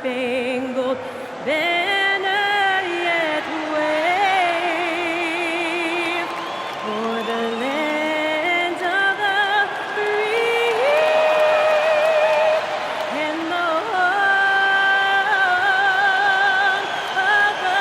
star-spangled banner yet wave for the land of the free and the home of the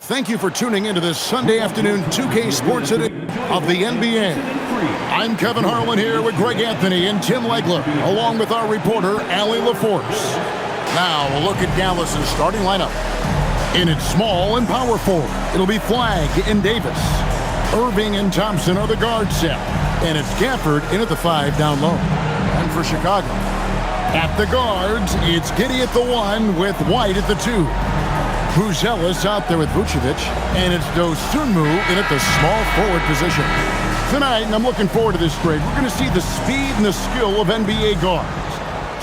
Thank you for tuning into this Sunday afternoon 2K Sports edition of the NBA. I'm Kevin Harlan here with Greg Anthony and Tim Legler, along with our reporter, Allie LaForce. Now, a look at Dallas's starting lineup. In its small and power forward, it'll be Flagg and Davis. Irving and Thompson are the guard set, and it's Gafford in at the 5 down low. And for Chicago, at the guards, it's Giddey at the 1 with White at the 2. Buzelis out there with Vucevic, and it's Dosunmu in at the small forward position. Tonight, and I'm looking forward to this trade, we're going to see the speed and the skill of NBA guards.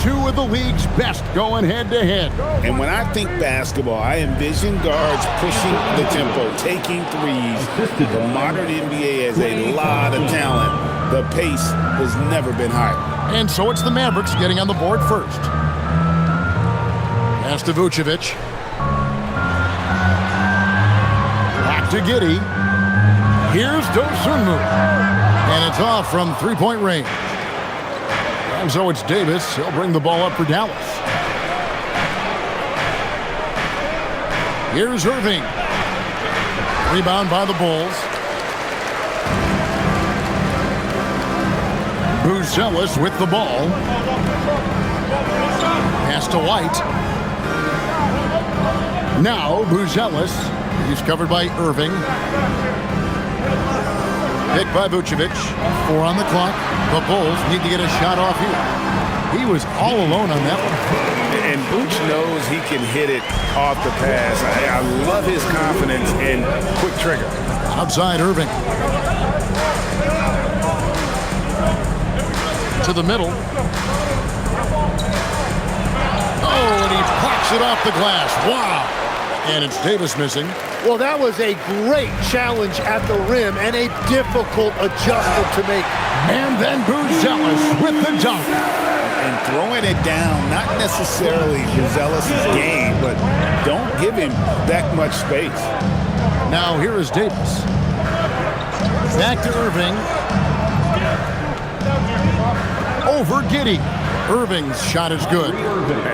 Two of the league's best going head-to-head. And when I think basketball, I envision guards pushing the tempo, taking threes. The modern NBA has a lot of talent. The pace has never been higher. And so it's the Mavericks getting on the board first. Pass to Vucevic. To Giddey. Here's Dosunmu. And it's off from three-point range. And so it's Davis. He'll bring the ball up for Dallas. Here's Irving. Rebound by the Bulls. Buzelis with the ball. Pass to White. Now Buzelis. He's covered by Irving. Picked by Vucevic. 4 on the clock. The Bulls need to get a shot off here. He was all alone on that one. And Vooch knows he can hit it off the pass. I love his confidence and quick trigger. Outside Irving. To the middle. Oh, and he pops it off the glass. Wow. And it's Davis missing. Well, that was a great challenge at the rim and a difficult adjustment to make. And then Buzelis with the dunk. And throwing it down, not necessarily Buzelis' game, but don't give him that much space. Now here is Davis. Back to Irving. Over Giddey. Irving's shot is good.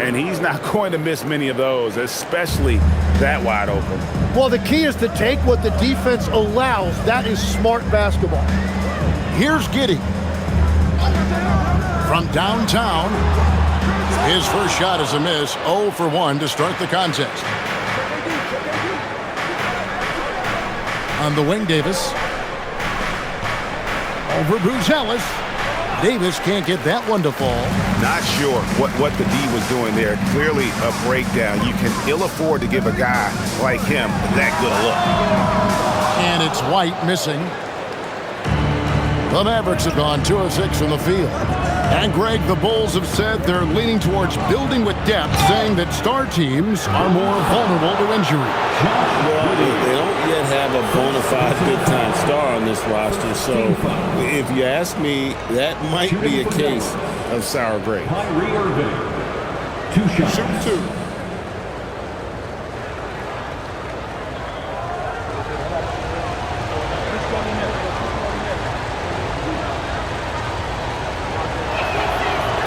And he's not going to miss many of those, especially that wide open. Well, the key is to take what the defense allows. That is smart basketball. Here's Giddey. From downtown. His first shot is a miss. 0 for 1 to start the contest. On the wing, Davis. Over Buzelis. Davis can't get that one to fall. Not sure what the D was doing there. Clearly a breakdown. You can ill afford to give a guy like him that good a look. And it's White missing. The Mavericks have gone 2 of 6 from the field. And Greg, the Bulls have said they're leaning towards building with depth, saying that star teams are more vulnerable to injury. Well, they don't yet have a bona fide big-time star on this roster, so if you ask me, that might be a case of sour grapes. Kyrie Irving. 2 shots. Shoot 2.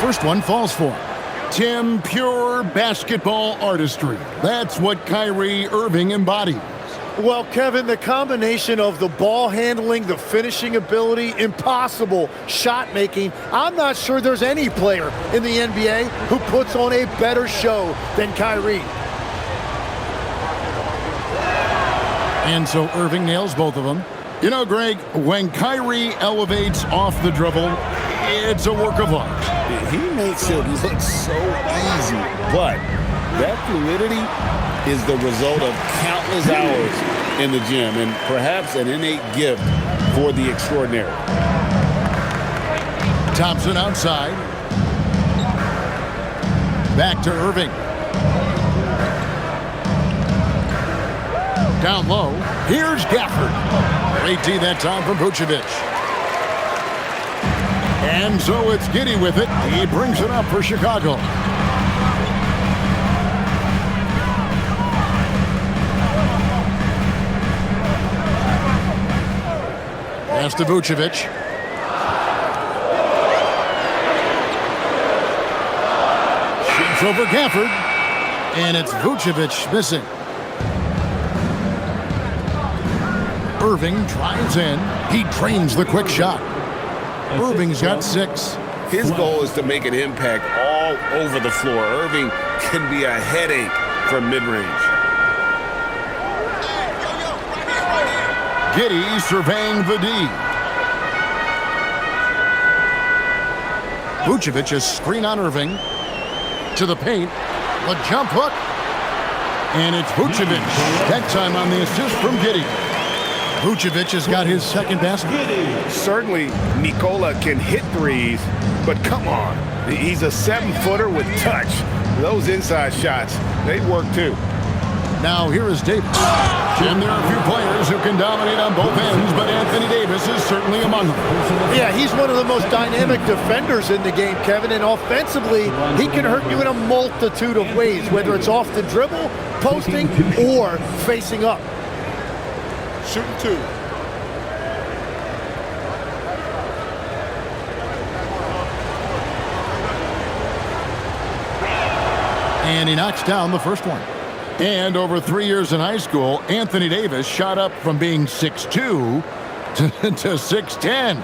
First one falls for him. Tim, pure basketball artistry. That's what Kyrie Irving embodies. Well, Kevin, the combination of the ball handling, the finishing ability, impossible shot making, I'm not sure there's any player in the NBA who puts on a better show than Kyrie. And so Irving nails both of them. You know, Greg, when Kyrie elevates off the dribble, it's a work of art. He makes it look so easy, but that fluidity is the result of countless hours in the gym and perhaps an innate gift for the extraordinary. Thompson outside. Back to Irving. Down low. Here's Gafford. Great D that time from Vucevic. And so it's Giddey with it. He brings it up for Chicago. Pass to Vucevic. Shoots over Gafford. And it's Vucevic missing. Irving drives in. He drains the quick shot. Irving's got 6. His goal is to make an impact all over the floor. Irving can be a headache from mid-range. Giddey surveying the D. Vucevic is screen on Irving. To the paint. The jump hook. And it's Vucevic. That time on the assist from Giddey. Vucevic has got his second basket. Certainly, Nikola can hit threes, but come on. He's a 7-footer with touch. Those inside shots, they work too. Now here is Davis. And there are a few players who can dominate on both ends, but Anthony Davis is certainly among them. Yeah, he's one of the most dynamic defenders in the game, Kevin, and offensively, he can hurt you in a multitude of ways, whether it's off the dribble, posting, or facing up. Shooting 2. And he knocks down the first one. And over 3 years in high school, Anthony Davis shot up from being 6'2" to 6'10".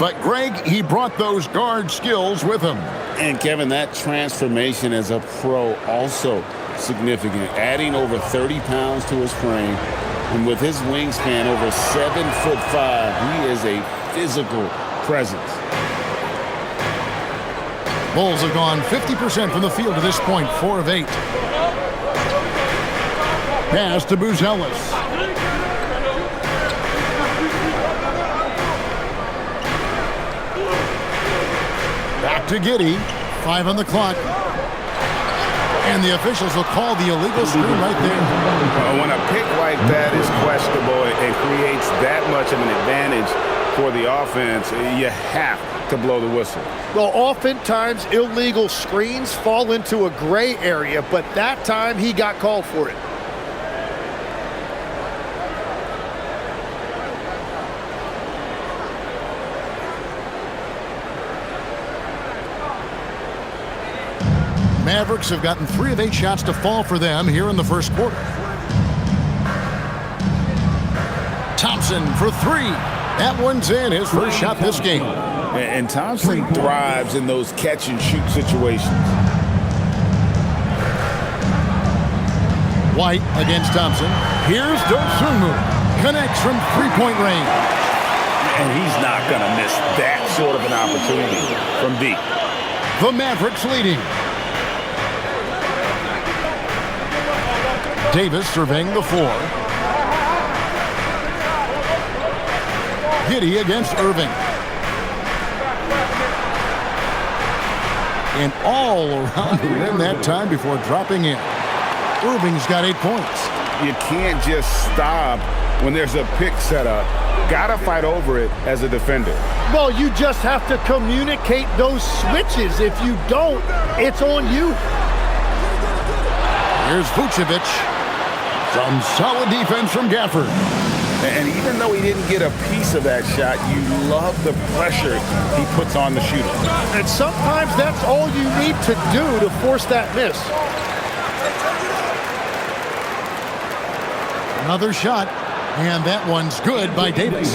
But Greg, he brought those guard skills with him. And Kevin, that transformation as a pro also significant. Adding over 30 pounds to his frame. And with his wingspan over 7'5", he is a physical presence. Bulls have gone 50% from the field to this point, 4 of 8. Pass to Buzelis. Back to Giddey. 5 on the clock. And the officials will call the illegal screen right there. When a pick like that is questionable and creates that much of an advantage for the offense, you have to blow the whistle. Well, oftentimes illegal screens fall into a gray area, but that time he got called for it. Mavericks have gotten 3 of 8 shots to fall for them here in the first quarter. Thompson for 3. That one's in, his first shot this game. And Thompson thrives in those catch-and-shoot situations. White against Thompson. Here's Dosunmu. Connects from 3-point range. And he's not going to miss that sort of an opportunity from deep. The Mavericks leading. Davis surveying the floor. Giddey against Irving. And all around the rim that time before dropping in. Irving's got 8 points. You can't just stop when there's a pick set up. Gotta fight over it as a defender. Well, you just have to communicate those switches. If you don't, it's on you. Here's Vucevic. Some solid defense from Gafford. And even though he didn't get a piece of that shot, you love the pressure he puts on the shooter. And sometimes that's all you need to do to force that miss. Another shot, and that one's good by Davis.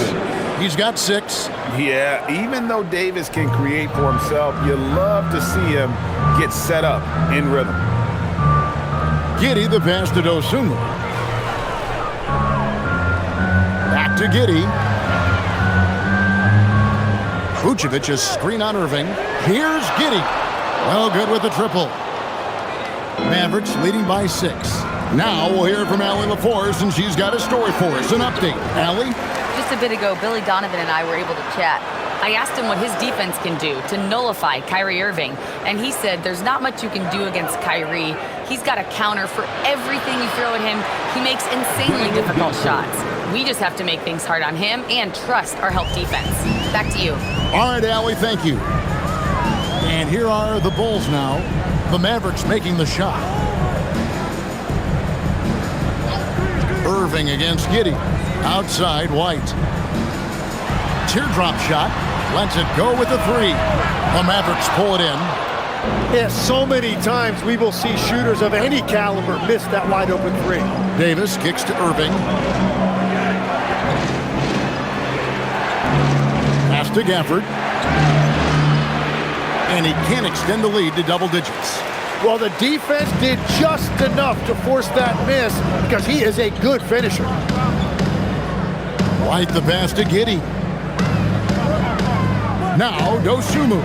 He's got 6. Yeah, even though Davis can create for himself, you love to see him get set up in rhythm. Giddey the pass to Dosunmu. Back to Giddey. Vucevic a screen on Irving. Here's Giddey. Well, good with the triple. Mavericks leading by 6. Now we'll hear from Allie LaForce, and she's got a story for us. An update. Allie? Just a bit ago, Billy Donovan and I were able to chat. I asked him what his defense can do to nullify Kyrie Irving, and he said there's not much you can do against Kyrie. He's got a counter for everything you throw at him. He makes insanely difficult shots. We just have to make things hard on him and trust our help defense. Back to you. All right, Allie, thank you. And here are the Bulls now. The Mavericks making the shot. Irving against Giddey. Outside, White. Teardrop shot. Lets it go with the 3. The Mavericks pull it in. Yeah, so many times we will see shooters of any caliber miss that wide open 3. Davis kicks to Irving. Pass to Gafford. And he can't extend the lead to double digits. Well, the defense did just enough to force that miss because he is a good finisher. White the pass to Giddey. Now Dosunmu.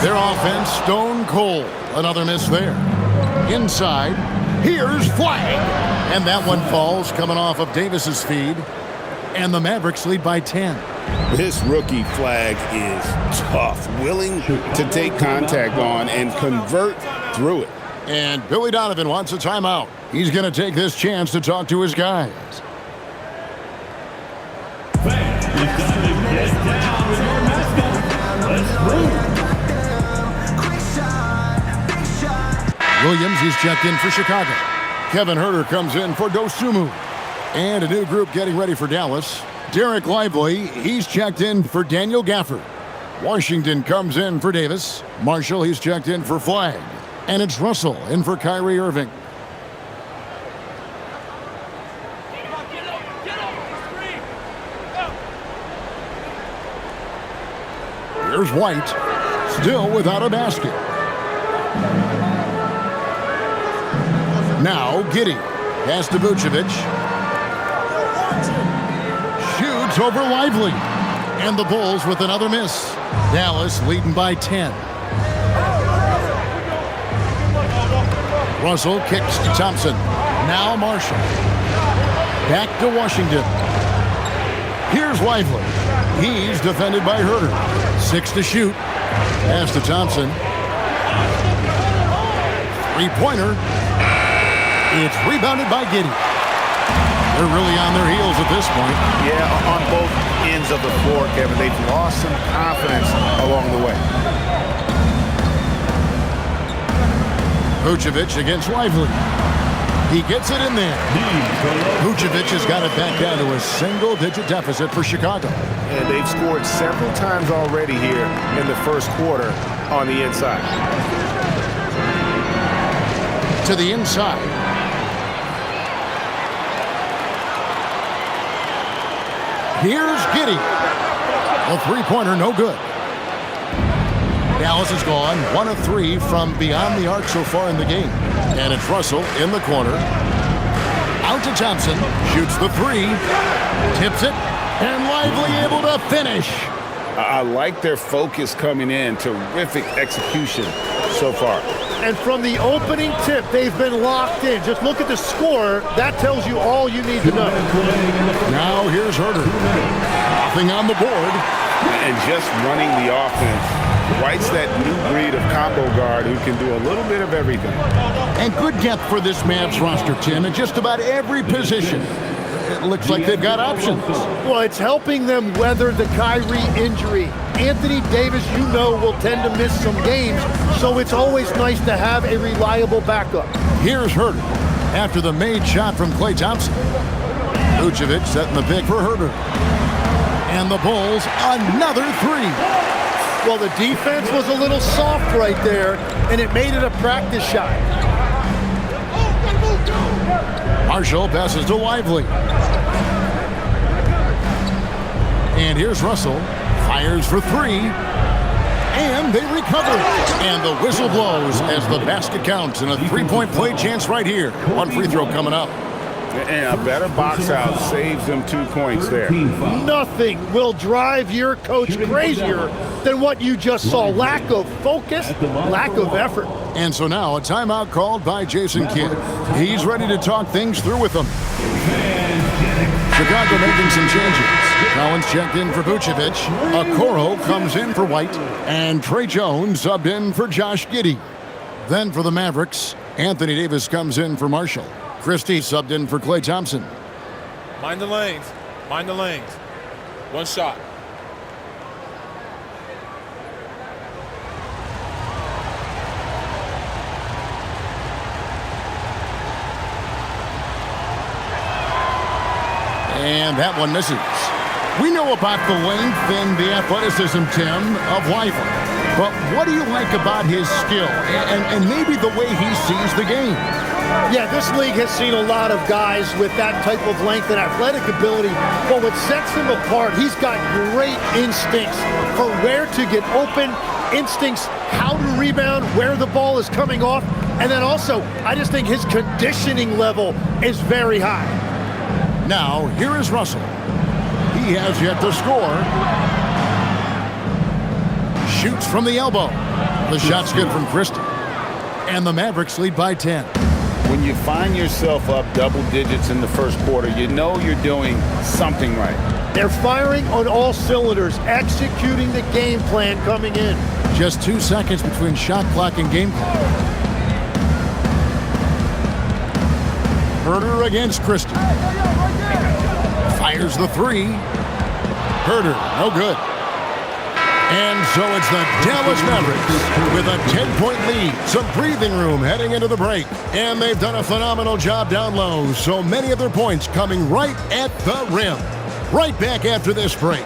Their offense stone cold. Another miss there. Inside. Here's Flag. And that one falls coming off of Davis's feed. And the Mavericks lead by 10. This rookie Flag is tough, willing to take contact on and convert through it. And Billy Donovan wants a timeout. He's going to take this chance to talk to his guys. Williams, he's checked in for Chicago. Kevin Huerter comes in for Dosunmu. And a new group getting ready for Dallas. Derek Lively, he's checked in for Daniel Gafford. Washington comes in for Davis. Marshall, he's checked in for Flag. And it's Russell in for Kyrie Irving. Here's White, still without a basket. Now Giddey, pass to Vucevic. Shoots over Lively. And the Bulls with another miss. Dallas leading by 10. Russell kicks to Thompson. Now Marshall. Back to Washington. Here's Lively. He's defended by Huerter. 6 to shoot. Pass to Thompson. Three-pointer. It's rebounded by Giddey. They're really on their heels at this point. Yeah, on both ends of the floor, Kevin. They've lost some confidence along the way. Vucevic against Lively. He gets it in there. Vucevic has got it back down to a single-digit deficit for Chicago. And they've scored several times already here in the first quarter on the inside. To the inside. Here's Giddey. A three-pointer, no good. Dallas has gone 1 of 3 from beyond the arc so far in the game. And it's Russell in the corner. Out to Thompson. Shoots the 3. Tips it. And Lively able to finish. I like their focus coming in. Terrific execution so far. And from the opening tip, they've been locked in. Just look at the score. That tells you all you need to know. Now here's Huerter. Nothing on the board. And just running the offense. White's that new breed of combo guard who can do a little bit of everything. And good depth for this Mavs roster, Tim, in just about every position. It looks like they've got options. Well, it's helping them weather the Kyrie injury. Anthony Davis, you know, will tend to miss some games, so it's always nice to have a reliable backup. Here's Huerter after the made shot from Klay Thompson. Vucevic setting the pick for Huerter. And the Bulls, another 3. Well, the defense was a little soft right there, and it made it a practice shot. Marshall passes to Lively. And here's Russell. Fires for three. And they recover. And the whistle blows as the basket counts. And a three-point play chance right here. One free throw coming up. And a better box out saves them 2 points there. Nothing will drive your coach crazier than what you just saw. Lack of focus, lack of effort. And so now a timeout called by Jason Kidd. He's ready to talk things through with them. Chicago making some changes. Collins checked in for Vucevic. Okoro comes in for White. And Trey Jones subbed in for Josh Giddey. Then for the Mavericks, Anthony Davis comes in for Marshall. Christie subbed in for Klay Thompson. Mind the lanes. Mind the lanes. One shot. And that one misses. We know about the length and the athleticism, Tim, of Lively. But what do you like about his skill and maybe the way he sees the game? Yeah, this league has seen a lot of guys with that type of length and athletic ability, but what sets him apart, he's got great instincts for where to get open, instincts how to rebound, where the ball is coming off, and then also, I just think his conditioning level is very high. Now, here is Russell. He has yet to score. Shoots from the elbow. The shot's good from Christie. And the Mavericks lead by 10. When you find yourself up double digits in the first quarter, you know you're doing something right. They're firing on all cylinders, executing the game plan coming in. Just 2 seconds between shot clock and game clock. Herter against Christie. Fires the three. Herter, no good. And so it's the Dallas Mavericks with a 10-point lead. Some breathing room heading into the break. And they've done a phenomenal job down low. So many of their points coming right at the rim. Right back after this break.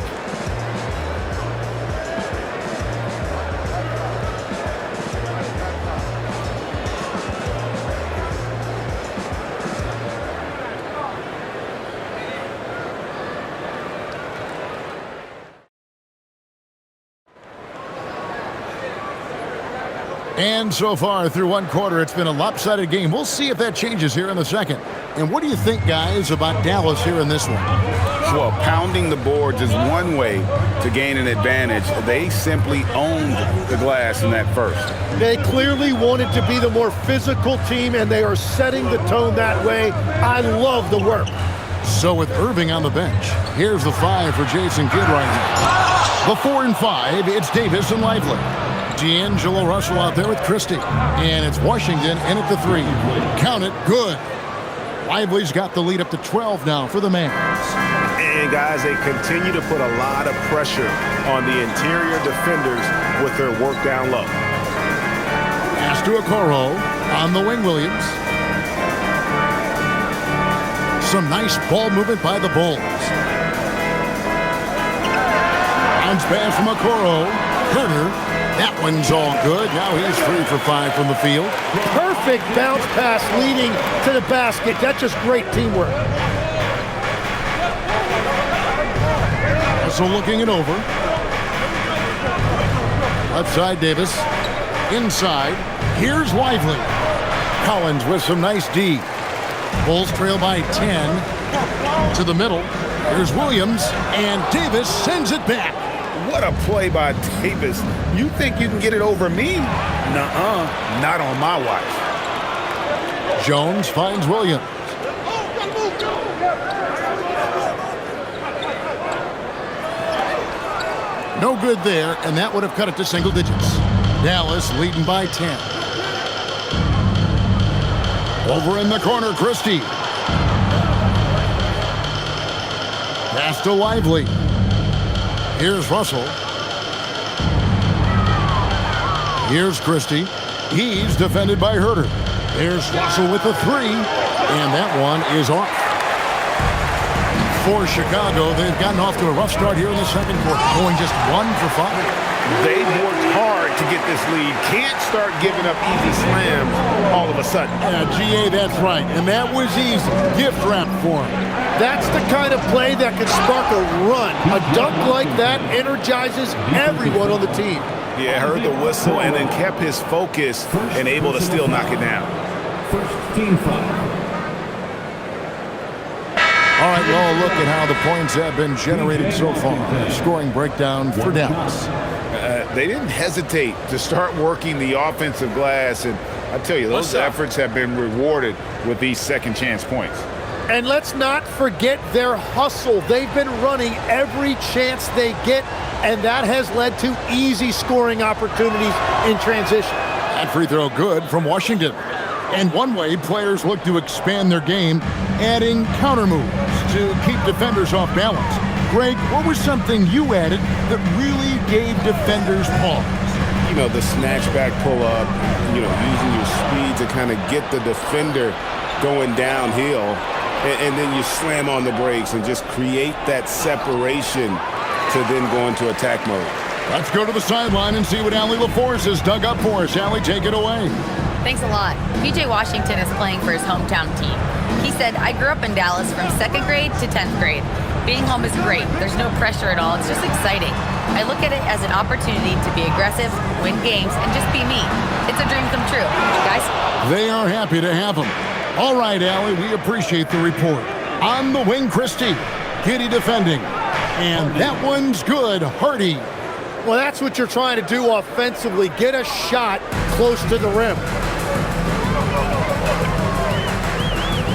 And so far through one quarter, it's been a lopsided game. We'll see if that changes here in the second. And what do you think, guys, about Dallas here in this one? Well, pounding the boards is one way to gain an advantage. They simply owned the glass in that first. They clearly wanted to be the more physical team, and they are setting the tone that way. I love the work. So with Irving on the bench, here's the 5 for Jason Kidd right now. The 4 and 5, it's Davis and Lively. D'Angelo Russell out there with Christie. And it's Washington in at the 3. Count it, good. Lively's got the lead up to 12 now for the Mavs. And guys, they continue to put a lot of pressure on the interior defenders with their work down low. Pass to Okoro on the wing, Williams. Some nice ball movement by the Bulls. Bounce pass from Okoro. Herter. That one's all good. Now he's 3 for 5 from the field. Perfect bounce pass leading to the basket. That's just great teamwork. So looking it over. Left side, Davis. Inside. Here's Lively. Collins with some nice D. Bulls trail by 10. To the middle. Here's Williams. And Davis sends it back. What a play by Davis. You think you can get it over me? Nuh-uh. Not on my watch. Jones finds Williams. No good there, and that would have cut it to single digits. Dallas leading by 10. Over in the corner, Christie. Pass to Lively. Here's Russell. Here's Christie. He's defended by Herter. There's Russell with the 3, and that one is off. For Chicago, they've gotten off to a rough start here in the second quarter, going just 1 for 5. They've worked hard to get this lead. Can't start giving up easy slams all of a sudden. Yeah, GA, that's right. And that was easy. Gift wrap for him. That's the kind of play that can spark a run. A dunk like that energizes everyone on the team. Yeah, heard the whistle and then kept his focus and able to still knock it down. First team foul. All right, well, look at how the points have been generated so far. Scoring breakdown for Dallas. They didn't hesitate to start working the offensive glass, and I tell you, those efforts have been rewarded with these second chance points. And let's not forget their hustle. They've been running every chance they get, and that has led to easy scoring opportunities in transition. That free throw good from Washington. And one way players look to expand their game, adding counter moves to keep defenders off balance. Greg, what was something you added that really gave defenders pause? You know, the snatch back pull-up, you know, using your speed to kind of get the defender going downhill, and then you slam on the brakes and just create that separation to then go into attack mode. Let's go to the sideline and see what Allie LaForce has dug up for us. Allie, take it away. Thanks a lot. PJ Washington is playing for his hometown team. He said, I grew up in Dallas from 2nd grade to 10th grade. Being home is great. There's no pressure at all. It's just exciting. I look at it as an opportunity to be aggressive, win games, and just be me. It's a dream come true. Guys? They are happy to have him. All right, Allie, we appreciate the report. On the wing, Christie. Giddy defending. And that one's good. Hardy. Well, that's what you're trying to do offensively. Get a shot close to the rim.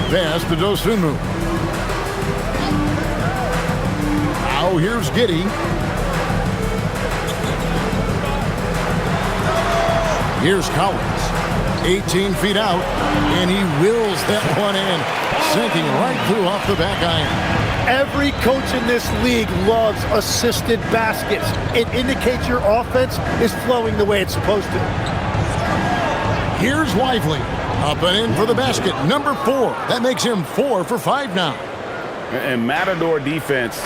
Pass to Dosunmu. Now here's Giddy. Here's Collins. 18 feet out, and he wills that one in, sinking right through off the back iron. Every coach in this league loves assisted baskets. It indicates your offense is flowing the way it's supposed to. Here's Lively. Up and in for the basket. Number 4. That makes him 4 for 5 now. And Matador defense,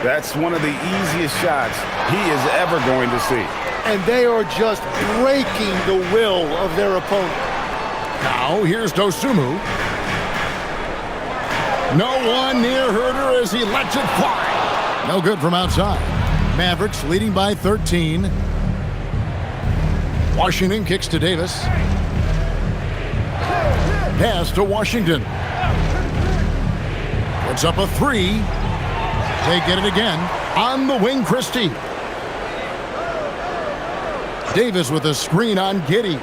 that's one of the easiest shots he is ever going to see. And they are just breaking the will of their opponent. Now here's Dosunmu. No one near Herder as he lets it fly. No good from outside. Mavericks leading by 13. Washington kicks to Davis. Pass to Washington. Puts up a 3. They get it again. On the wing, Christie. Davis with a screen on Giddy.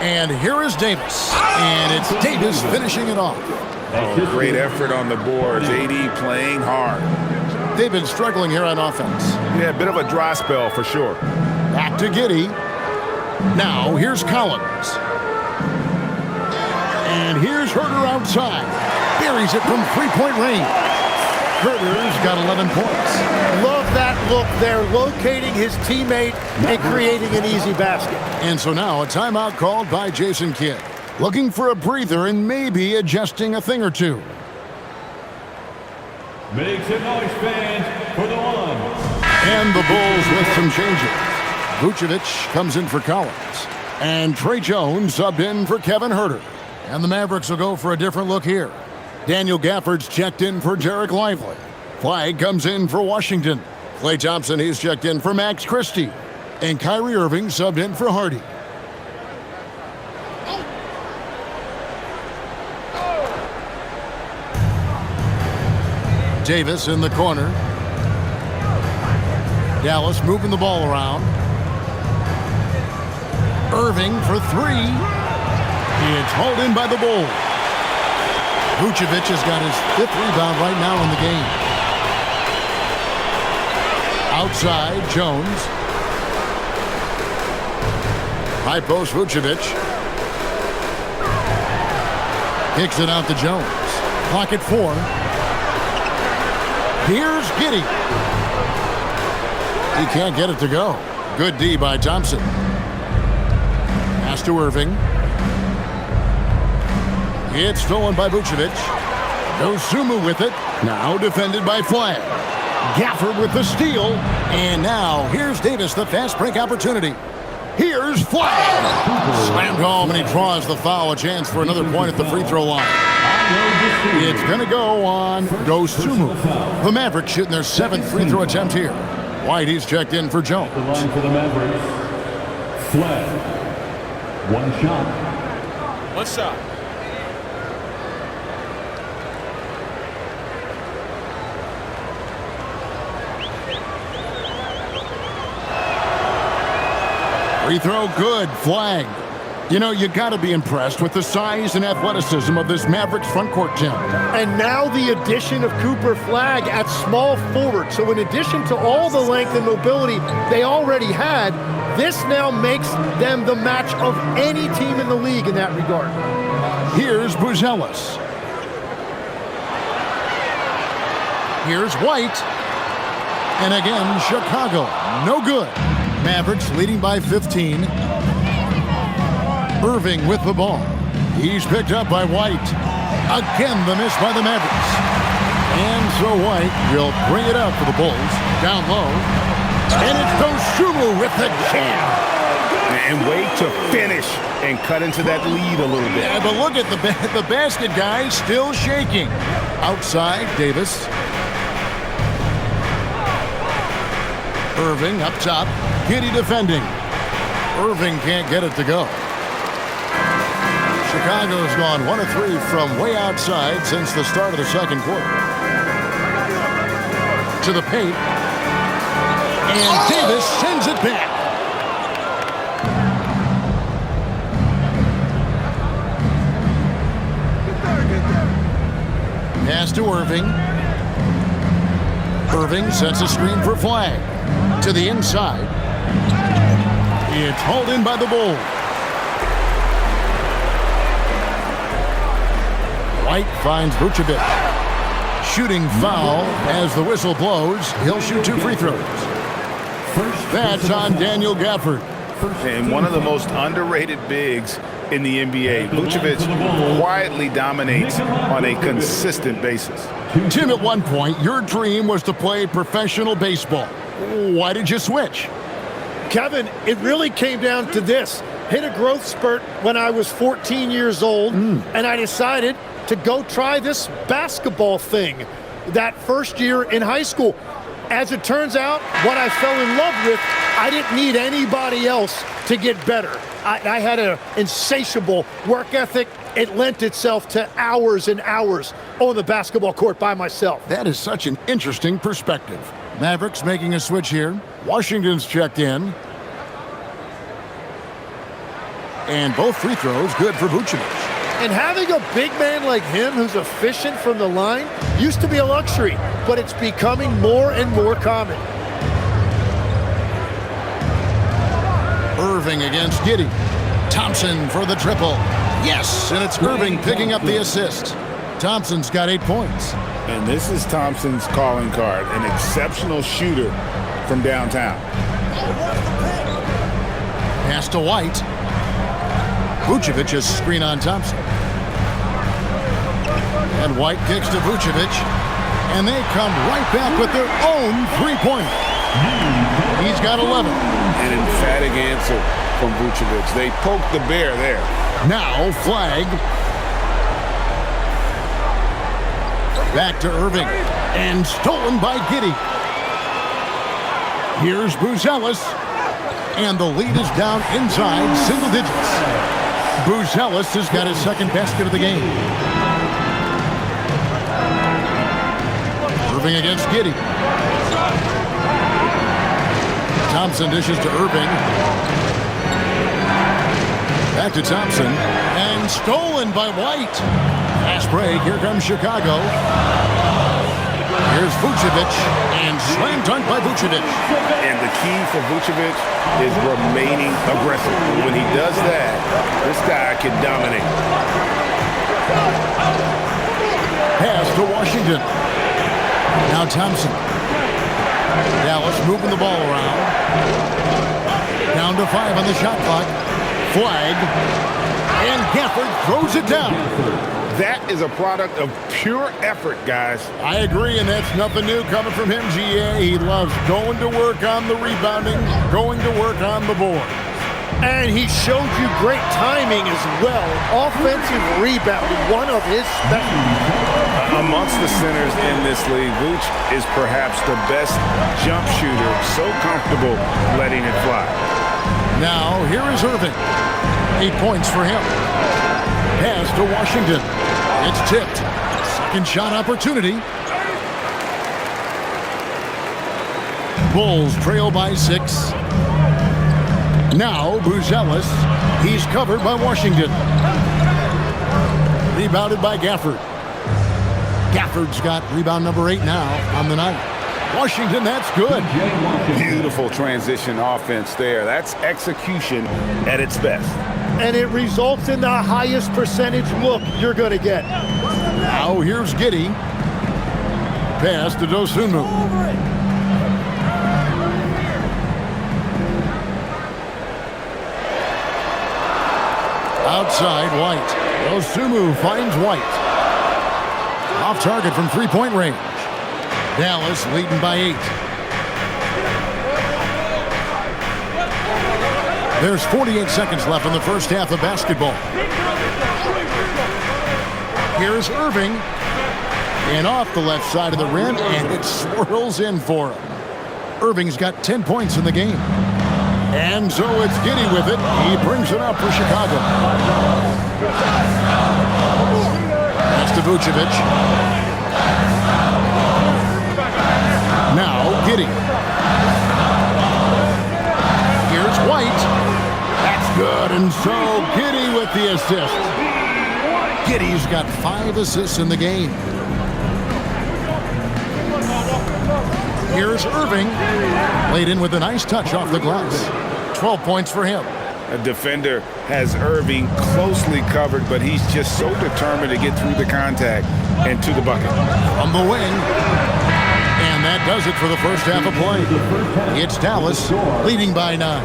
And here is Davis. And it's Davis finishing it off. Oh, great effort on the boards. AD playing hard. They've been struggling here on offense. Yeah, a bit of a dry spell for sure. Back to Giddy. Now here's Collins. And here's Herder outside. Buries it from three-point range. Herder's got 11 points. Love that look there, locating his teammate and creating an easy basket. And so now a timeout called by Jason Kidd. Looking for a breather and maybe adjusting a thing or two. Make some noise, fans, for the one. And the Bulls with some changes. Vucevic comes in for Collins. And Trey Jones subbed in for Kevin Herder. And the Mavericks will go for a different look here. Daniel Gafford's checked in for Derek Lively. Flag comes in for Washington. Klay Thompson, he's checked in for Max Christie. And Kyrie Irving subbed in for Hardy. Davis in the corner. Dallas moving the ball around. Irving for 3. It's hauled in by the Bulls. Vucevic has got his 5th rebound right now in the game. Outside, Jones. High post, Vucevic. Kicks it out to Jones. Clock at 4. Here's Giddy. He can't get it to go. Good D by Thompson. Pass to Irving. It's stolen by Vucevic. Dosunmu with it. Now defended by Flag. Gafford with the steal. And now here's Davis, the fast break opportunity. Here's Flag. Slammed home, and he draws the foul. A chance for another point at the free throw line. It's going to go on Dosunmu. The Mavericks shooting their 7th free throw attempt here. White, he's checked in for Jones. The line for the Mavericks. Flag. One shot. One shot. Free throw good. Flag. You know, you got to be impressed with the size and athleticism of this Mavericks front court, Tim. And now the addition of Cooper Flag at small forward. So in addition to all the length and mobility they already had, this now makes them the match of any team in the league in that regard. Here's Buzelis. Here's White. And again, Chicago. No good. Mavericks leading by 15. Irving with the ball. He's picked up by White. Again, the miss by the Mavericks. And so White will bring it up for the Bulls. Down low. And it's Dosunmu with the jam. And wait to finish and cut into that lead a little bit. Yeah, but look at the basket guy still shaking. Outside, Davis. Irving up top. Giddy defending. Irving can't get it to go. Chicago's gone 1 of 3 from way outside since the start of the second quarter. To the paint. And Davis sends it back. Pass to Irving. Irving sets a screen for Flag. To the inside. It's hauled in by the Bulls. White finds Vucevic. Shooting foul as the whistle blows. He'll shoot 2 free throws. That's on Daniel Gafford. And one of the most underrated bigs in the NBA. Vucevic quietly dominates on a consistent basis. Tim, at one point, your dream was to play professional baseball. Why did you switch? Kevin, it really came down to this. Hit a growth spurt when I was 14 years old, and I decided to go try this basketball thing that first year in high school. As it turns out, what I fell in love with, I didn't need anybody else to get better. I had an insatiable work ethic. It lent itself to hours and hours on the basketball court by myself. That is such an interesting perspective. Mavericks making a switch here. Washington's checked in. And both free throws good for Vucevic. And having a big man like him who's efficient from the line used to be a luxury, but it's becoming more and more common. Irving against Giddy. Thompson for the triple. Yes, and it's Irving picking up the assist. Thompson's got 8 points. And this is Thompson's calling card, an exceptional shooter from downtown. Pass to White. Vucevic's screen on Thompson. And White kicks to Vucevic. And they come right back with their own three-pointer. He's got 11. An emphatic answer from Vucevic. They poked the bear there. Now Flag. Back to Irving. And stolen by Giddy. Here's Buzelis. And the lead is down inside single digits. Buzelis has got his second basket of the game. Irving against Giddy. Thompson dishes to Irving. Back to Thompson. And stolen by White. Fast break. Here comes Chicago. Here's Vucevic. And slam dunk by Vucevic. And the key for Vucevic is remaining aggressive. When he does that, this guy can dominate. Pass to Washington. Now Thompson. Dallas moving the ball around. Down to 5 on the shot clock. Flag. And Gafford throws it down. That is a product of pure effort, guys. I agree, and that's nothing new coming from him, GA. He loves going to work on the rebounding, going to work on the board. And he showed you great timing as well. Offensive rebounding, one of his specialties. Amongst the centers in this league, Vooch is perhaps the best jump shooter, so comfortable letting it fly. Now, here is Irving. 8 points for him. Pass to Washington. It's tipped. Second shot opportunity. Bulls trail by 6. Now, Buzelis. He's covered by Washington. Rebounded by Gafford. Gafford's got rebound number 8 now on the night. Washington, that's good. Beautiful transition offense there. That's execution at its best. And it results in the highest percentage look you're going to get. Now here's Giddey. Pass to Dosunmu. Outside, White. Dosunmu finds White. Off target from three-point range. Dallas leading by 8. There's 48 seconds left in the first half of basketball. Here's Irving. And off the left side of the rim, and it swirls in for him. Irving's got 10 points in the game. And so it's Giddey with it. He brings it up for Chicago. That's to Vucevic. Now Giddey. Here's White. That's good. And so Giddey with the assist. Giddey's got 5 assists in the game. Here's Irving. Laid in with a nice touch off the glass. 12 points for him. A defender has Irving closely covered, but he's just so determined to get through the contact and to the bucket. From the wing. And that does it for the first half of play. It's Dallas leading by 9.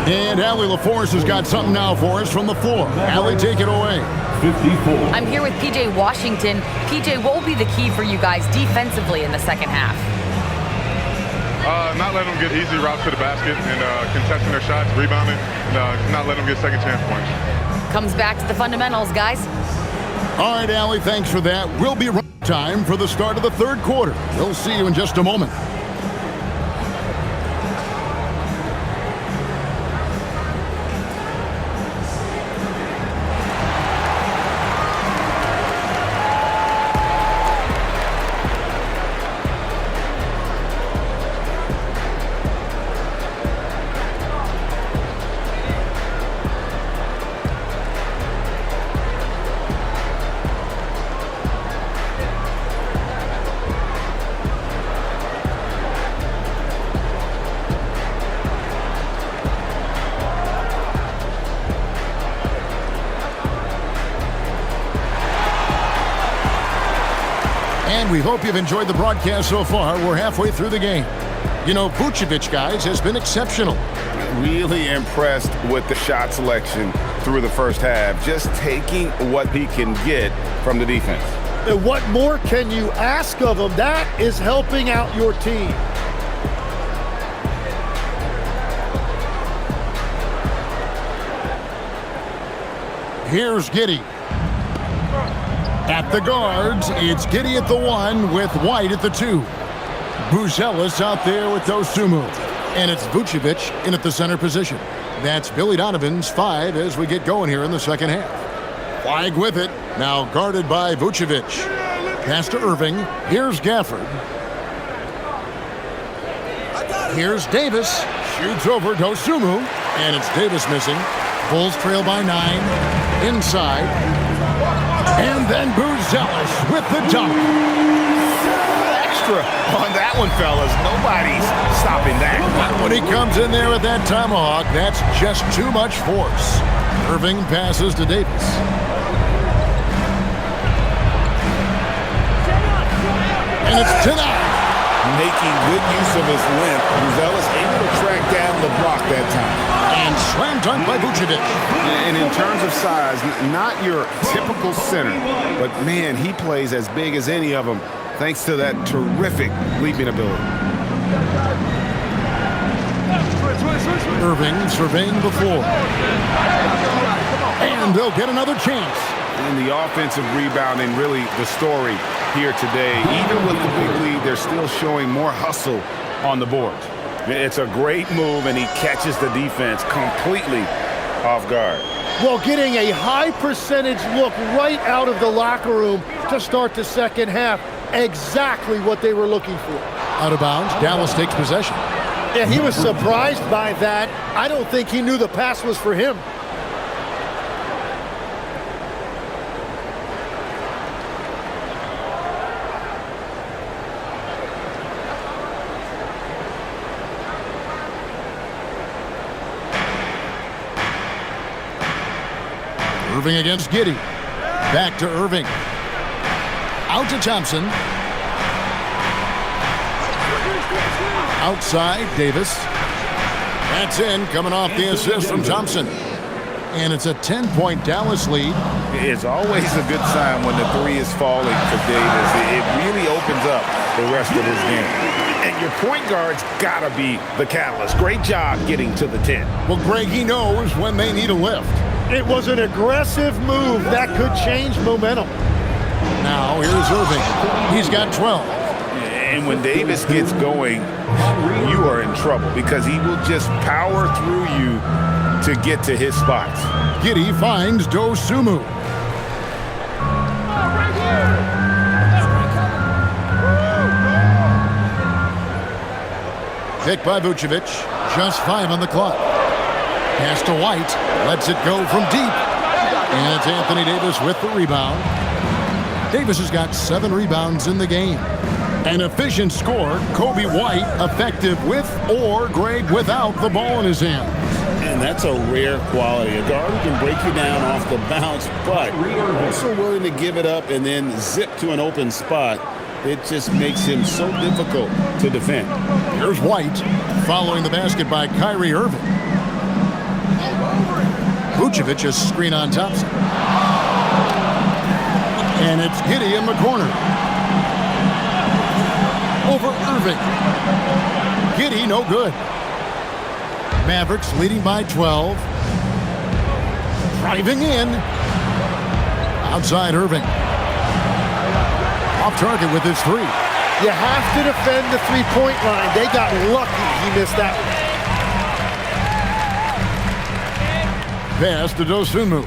And Allie LaForce has got something now for us from the floor. Allie, take it away. 54. I'm here with PJ Washington. PJ, what will be the key for you guys defensively in the second half? Not letting them get easy routes to the basket and contesting their shots, rebounding, and not letting them get second chance points. Comes back to the fundamentals, guys. All right, Allie, thanks for that. We'll be right time for the start of the third quarter. We'll see you in just a moment. And we hope you've enjoyed the broadcast so far. We're halfway through the game. You know, Vucevic, guys, has been exceptional. Really impressed with the shot selection through the first half. Just taking what he can get from the defense. And what more can you ask of him? That is helping out your team. Here's Giddey. At the guards, it's Giddey at the 1 with White at the 2. Buzelis out there with Dosunmu. And it's Vucevic in at the center position. That's Billy Donovan's 5 as we get going here in the second half. Flag with it. Now guarded by Vucevic. Pass to Irving. Here's Gafford. Here's Davis. Shoots over Dosunmu. And it's Davis missing. Bulls trail by 9. Inside. And then Buzelis with the dunk. Extra on that one, fellas. Nobody's stopping that. When he comes in there with that tomahawk, that's just too much force. Irving passes to Davis. And it's tonight. Making good use of his length. Buzelis able to track down the block that time. And slam dunk by Vucevic. And in terms of size, not your typical center, but man, he plays as big as any of them thanks to that terrific leaping ability. Irving surveying the floor. And they'll get another chance. And the offensive rebounding, really the story here today. Even with the big lead, they're still showing more hustle on the board. It's a great move, and he catches the defense completely off guard. Well, getting a high percentage look right out of the locker room to start the second half. Exactly what they were looking for. Out of bounds, Dallas takes possession. Yeah, he was surprised by that. I don't think he knew the pass was for him. Irving against Giddey. Back to Irving. Out to Thompson. Outside, Davis. That's in, coming off the assist from Thompson. And it's a 10-point Dallas lead. It's always a good sign when the three is falling for Davis. It really opens up the rest of his game. And your point guard's got to be the catalyst. Great job getting to the 10. Well, Greg, he knows when they need a lift. It was an aggressive move that could change momentum. Now, here's Irving. He's got 12. And when Davis gets going, you are in trouble because he will just power through you to get to his spots. Giddey finds Dosunmu. Picked by Vucevic. Just 5 on the clock. Pass to White. Lets it go from deep. And it's Anthony Davis with the rebound. Davis has got 7 rebounds in the game. An efficient score. Kobe White effective with or Greg without the ball in his hand. And that's a rare quality. A guard who can break you down off the bounce, but also willing to give it up and then zip to an open spot. It just makes him so difficult to defend. Here's White following the basket by Kyrie Irving. Vucevic a screen on Thompson. And it's Giddey in the corner. Over Irving. Giddey no good. Mavericks leading by 12. Driving in. Outside Irving. Off target with his 3. You have to defend the three-point line. They got lucky he missed that one. Pass to Dosunmu.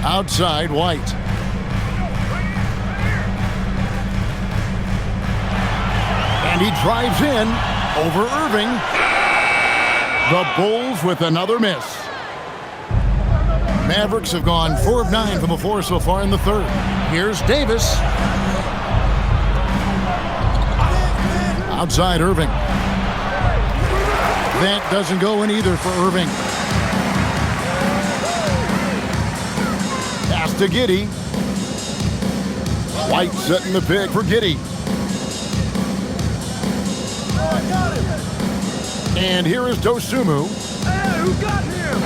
Outside White. And he drives in over Irving. The Bulls with another miss. Mavericks have gone 4 of 9 from the floor so far in the third. Here's Davis. Outside Irving. That doesn't go in either for Irving. Pass to Giddey. White setting the pick for Giddey. And here is Dosunmu. Hey, who got him?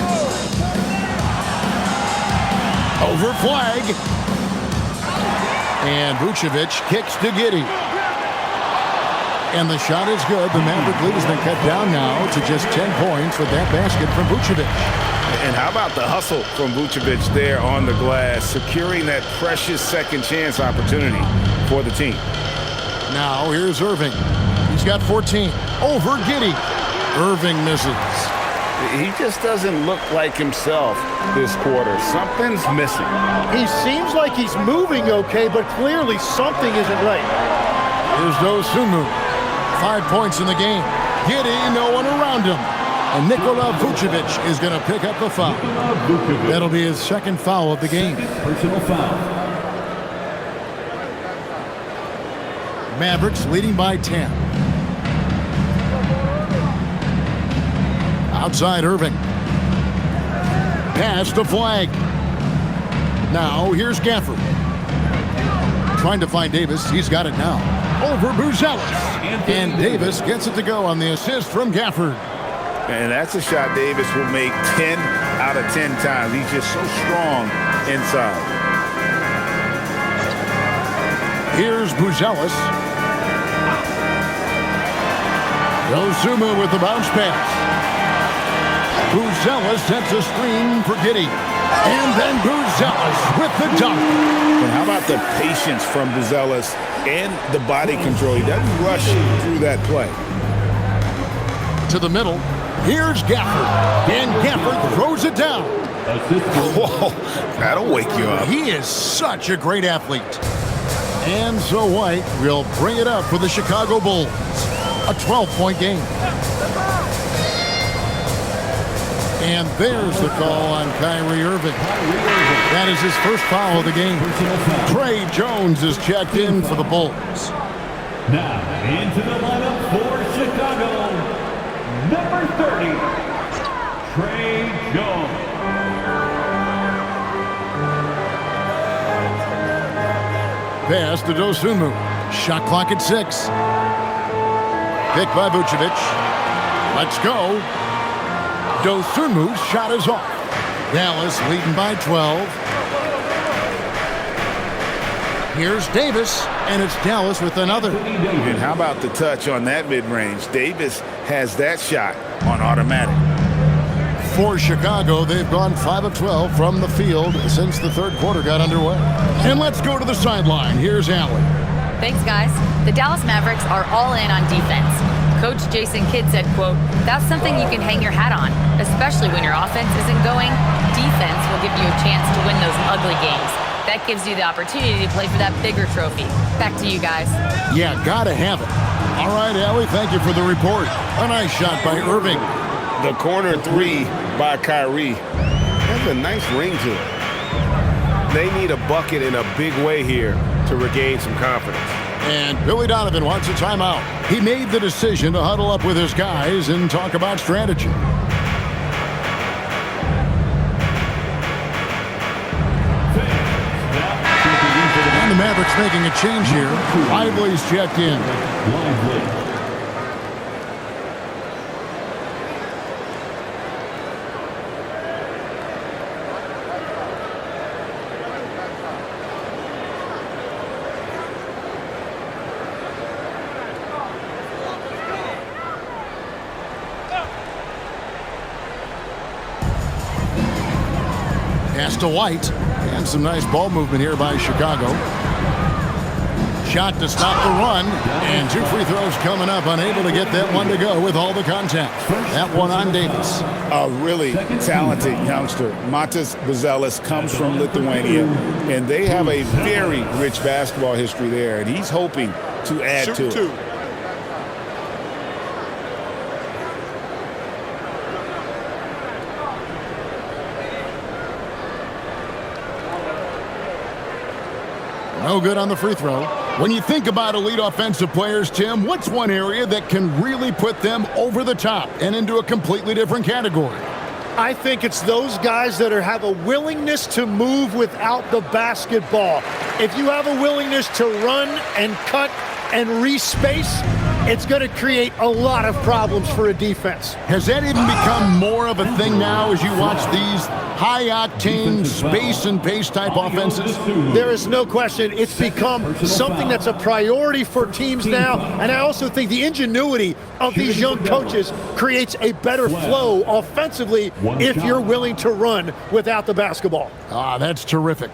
Over flag. And Vucevic kicks to Giddey. And the shot is good. The Maverick lead has been cut down now to just 10 points with that basket from Vucevic. And how about the hustle from Vucevic there on the glass, securing that precious second chance opportunity for the team. Now here's Irving. He's got 14. Over Giddey. Irving misses. He just doesn't look like himself this quarter. Something's missing. He seems like he's moving okay, but clearly something isn't right. Here's Dosunmu. 5 points in the game. Giddey, no one around him. And Nikola Vucevic is going to pick up the foul. That'll be his second foul of the game. Personal foul. Mavericks leading by 10. Outside Irving. Pass to Flag. Now here's Gafford. Trying to find Davis. He's got it now. Over Buzelis. And Davis gets it to go on the assist from Gafford. And that's a shot Davis will make 10 out of 10 times. He's just so strong inside. Here's Buzelis. Dosunmu with the bounce pass. Buzelis sets a screen for Giddey. And then Buzelis with the dunk. And how about the patience from Buzelis and the body control? He doesn't rush through that play. To the middle. Here's Gafford. And Gafford throws it down. Whoa, that'll wake you up. He is such a great athlete. And so White will bring it up for the Chicago Bulls. A 12-point game. And there's the call on Kyrie Irving. That is his first foul of the game. Trey Jones is checked in for the Bulls. Now into the lineup for Chicago, number 30, Trey Jones. Pass to Dosunmu. Shot clock at 6. Pick by Vucevic. Let's go. Dosunmu's shot is off. Dallas leading by 12. Here's Davis, and it's Dallas with another. And how about the touch on that mid-range? Davis has that shot on automatic. For Chicago, they've gone 5 of 12 from the field since the third quarter got underway. And let's go to the sideline. Here's Allen. Thanks, guys. The Dallas Mavericks are all in on defense. Coach Jason Kidd said, quote, "That's something you can hang your hat on, especially when your offense isn't going. Defense will give you a chance to win those ugly games. That gives you the opportunity to play for that bigger trophy." Back to you guys. Yeah, gotta have it. All right, Allie, thank you for the report. A nice shot by Irving. The corner three by Kyrie has a nice ring to it. They need a bucket in a big way here to regain some confidence. And Billy Donovan wants a timeout. He made the decision to huddle up with his guys and talk about strategy. And the Mavericks making a change here. Lively's checked in. Pass to White. And some nice ball movement here by Chicago. Shot to stop the run. And 2 free throws coming up. Unable to get that one to go with all the contact. That one on Davis. A really talented youngster. Matas Buzelis comes from Lithuania. And they have a very rich basketball history there. And he's hoping to add to it. No good on the free throw. When you think about elite offensive players, Tim, what's one area that can really put them over the top and into a completely different category? I think it's those guys that have a willingness to move without the basketball. If you have a willingness to run and cut and respace, it's going to create a lot of problems for a defense. Has that even become more of a thing now as you watch these high-octane space and pace type offenses? There is no question. It's become something that's a priority for teams now. And I also think the ingenuity of these young coaches creates a better flow offensively if you're willing to run without the basketball. Ah, that's terrific.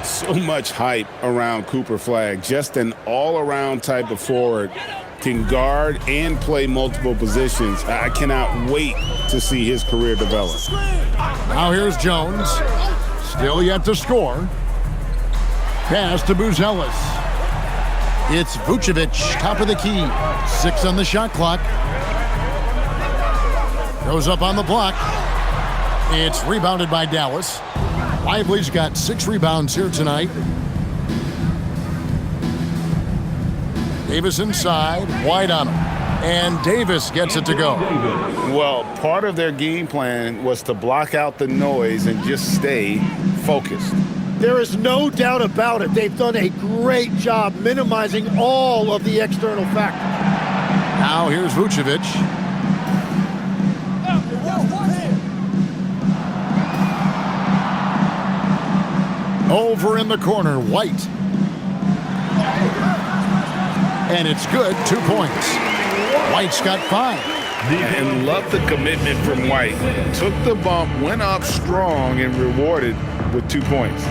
So much hype around Cooper Flagg. Just an all-around type of forward. Can guard and play multiple positions. I cannot wait to see his career develop. Now here's Jones. Still yet to score. Pass to Buzelis. It's Vucevic, top of the key. 6 on the shot clock. Goes up on the block. It's rebounded by Dallas. Lively's got 6 rebounds here tonight. Davis inside, White on him. And Davis gets it to go. Well, part of their game plan was to block out the noise and just stay focused. There is no doubt about it. They've done a great job minimizing all of the external factors. Now here's Vucevic. Over in the corner, White. And it's good, 2 points. White's got 5. And love the commitment from White. Took the bump, went up strong, and rewarded with 2 points.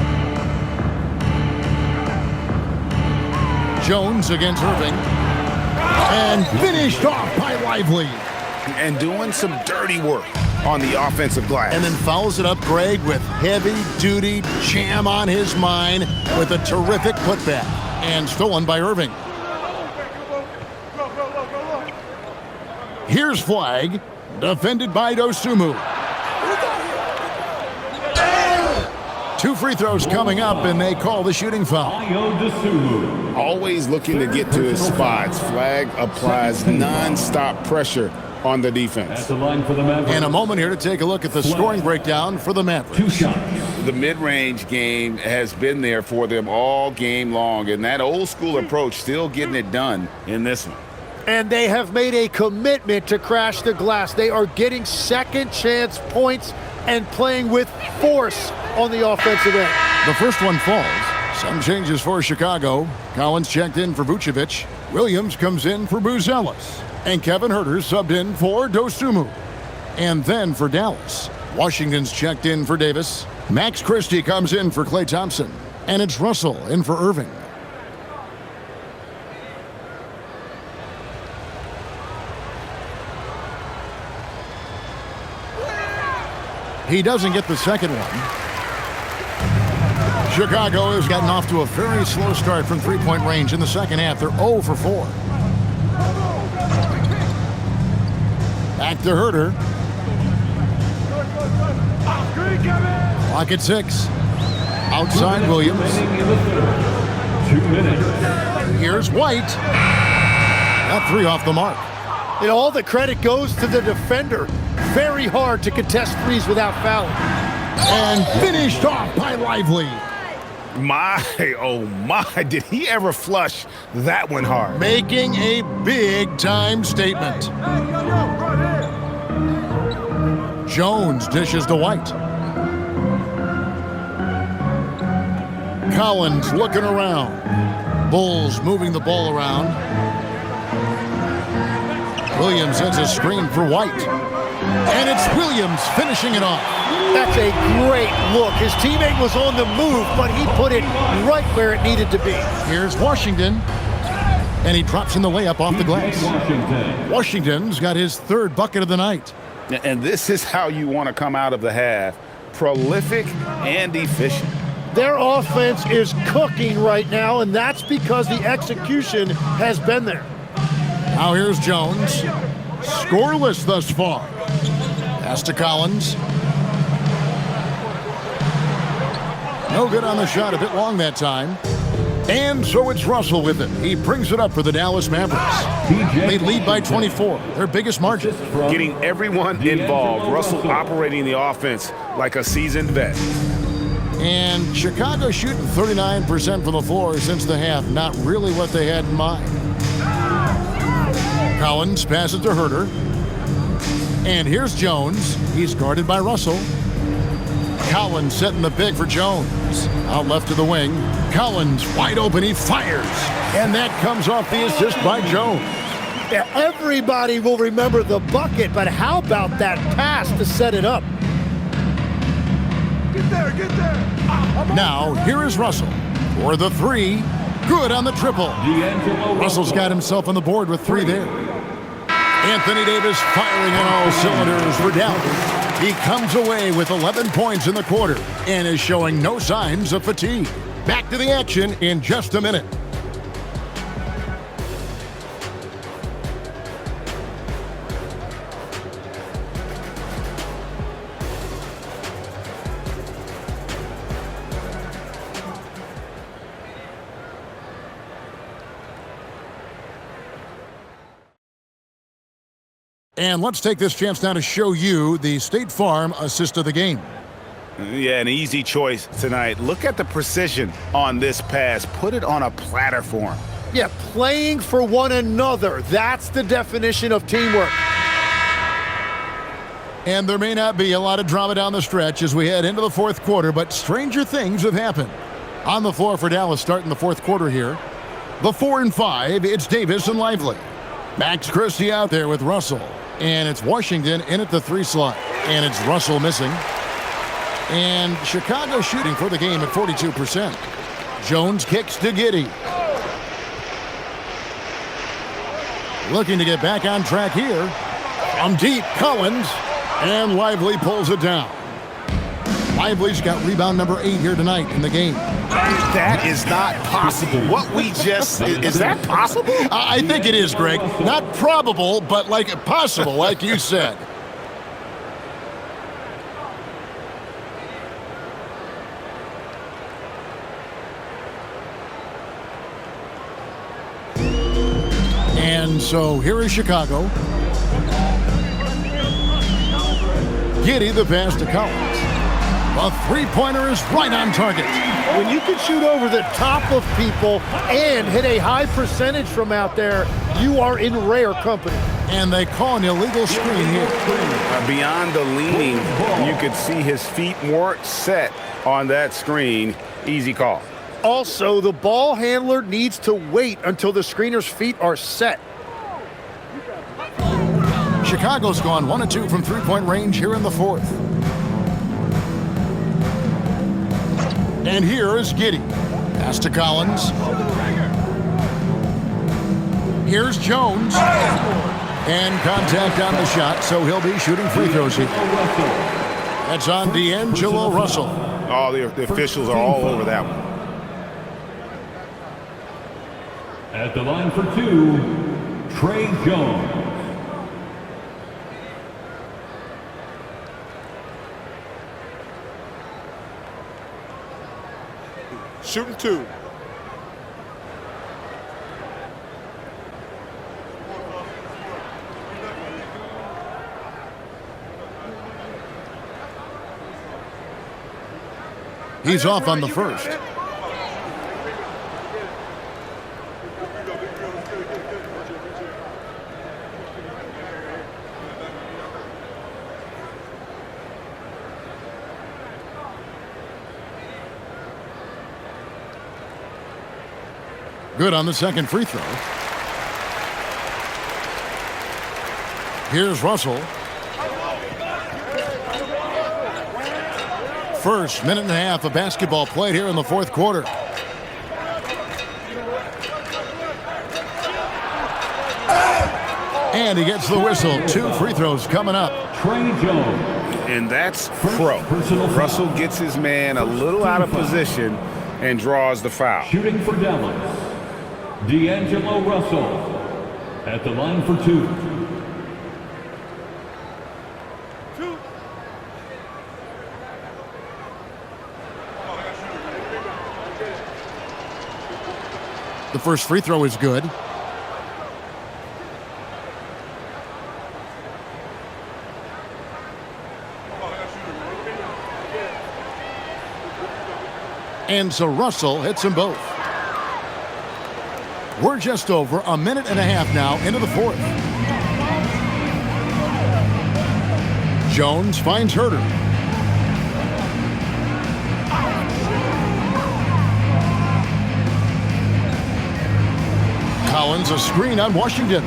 Jones against Irving. And finished off by Lively. And doing some dirty work on the offensive glass. And then follows it up, Greg, with heavy-duty jam on his mind with a terrific putback. And stolen by Irving. Here's flag, defended by Dosunmu. 2 free throws coming up, and they call the shooting foul. Always looking to get to his spots. Flag applies non-stop pressure on the defense. And a moment here to take a look at the scoring breakdown for the Mavericks. The mid-range game has been there for them all game long, and that old-school approach still getting it done in this one. And they have made a commitment to crash the glass. They are getting second chance points and playing with force on the offensive end. The first one falls. Some changes for Chicago. Collins checked in for Vucevic. Williams comes in for Buzelis. And Kevin Huerter subbed in for Dosunmu. And then for Dallas, Washington's checked in for Davis. Max Christie comes in for Klay Thompson. And it's Russell in for Irving. He doesn't get the second one. Chicago has gotten off to a very slow start from three-point range in the second half. They're 0 for 4. Back to Huerter. Clock at 6. Outside Williams. 2 minutes. Here's White. Got 3 off the mark. And all the credit goes to the defender. Very hard to contest threes without fouling. And finished off by Lively. Oh my, did he ever flush that one hard? Making a big-time statement. Jones dishes to White. Collins looking around. Bulls moving the ball around. Williams sends a screen for White. And it's Williams finishing it off. That's a great look. His teammate was on the move, but he put it right where it needed to be. Here's Washington. And he drops in the layup off the glass. Washington's got his 3rd bucket of the night. And this is how you want to come out of the half. Prolific and efficient. Their offense is cooking right now, and that's because the execution has been there. Now here's Jones. Scoreless thus far. Pass to Collins. No good on the shot, a bit long that time. And so it's Russell with it. He brings it up for the Dallas Mavericks. They lead by 24, their biggest margin. Getting everyone involved. Russell operating the offense like a seasoned vet. And Chicago shooting 39% from the floor since the half. Not really what they had in mind. Collins passes to Huerter. And here's Jones. He's guarded by Russell. Collins setting the pick for Jones. Out left to the wing. Collins wide open. He fires. And that comes off the assist by Jones. Yeah, everybody will remember the bucket, but how about that pass to set it up? Get there, get there. Now, here is Russell for the 3. Good on the triple. Russell's got himself on the board with 3 there. Anthony Davis firing on all cylinders for Dallas. He comes away with 11 points in the quarter and is showing no signs of fatigue. Back to the action in just a minute. And let's take this chance now to show you the State Farm assist of the game. Yeah, an easy choice tonight. Look at the precision on this pass. Put it on a platter for him. Yeah, playing for one another. That's the definition of teamwork. And there may not be a lot of drama down the stretch as we head into the 4th quarter, but stranger things have happened. On the floor for Dallas starting the fourth quarter here. The 4 and 5, it's Davis and Lively. Max Christie out there with Russell. And it's Washington in at the 3 slot. And it's Russell missing. And Chicago shooting for the game at 42%. Jones kicks to Giddey. Looking to get back on track here. From deep, Collins. And Lively pulls it down. Lively's got rebound number 8 here tonight in the game. That is not possible. What we just, is that possible? I think it is, Greg. Not probable, but like possible, like you said. And so here is Chicago. Giddey the pass to Collins. A three-pointer is right on target. When you can shoot over the top of people and hit a high percentage from out there, you are in rare company. And they call an illegal screen here. Beyond the leaning, you could see his feet weren't set on that screen. Easy call. Also, the ball handler needs to wait until the screener's feet are set. Chicago's gone 1 of 2 from three-point range here in the fourth. And here is Giddey. Pass to Collins. Here's Jones. And contact on the shot, so he'll be shooting free throws here. That's on D'Angelo Russell. Oh, the officials are all over that one. At the line for 2, Trey Jones. Shooting 2. He's off on the first. Good on the second free throw. Here's Russell. First minute and a half of basketball played here in the fourth quarter. And he gets the whistle. 2 free throws coming up. Trey Jones. And that's pro. Russell gets his man a little out of position and draws the foul. Shooting for Dallas, D'Angelo Russell. At the line for 2. The first free throw is good. And so Russell hits them both. We're just over a minute and a half now into the fourth. Jones finds Herter. Collins a screen on Washington.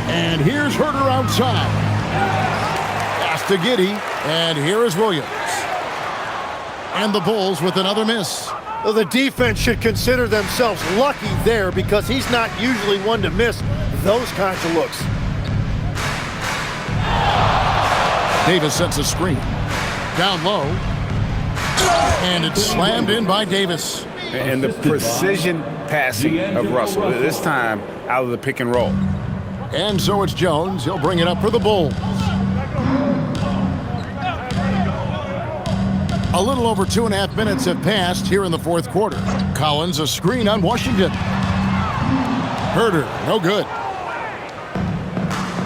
And here's Herter outside. Pass to Giddey. And here is Williams. And the Bulls with another miss. Well, the defense should consider themselves lucky there because he's not usually one to miss those kinds of looks. Davis sets a screen. Down low. And it's slammed in by Davis. And the precision passing of Russell, this time out of the pick and roll. And so it's Jones. He'll bring it up for the Bulls. A little over 2.5 minutes have passed here in the fourth quarter. Collins a screen on Washington. Herter, no good.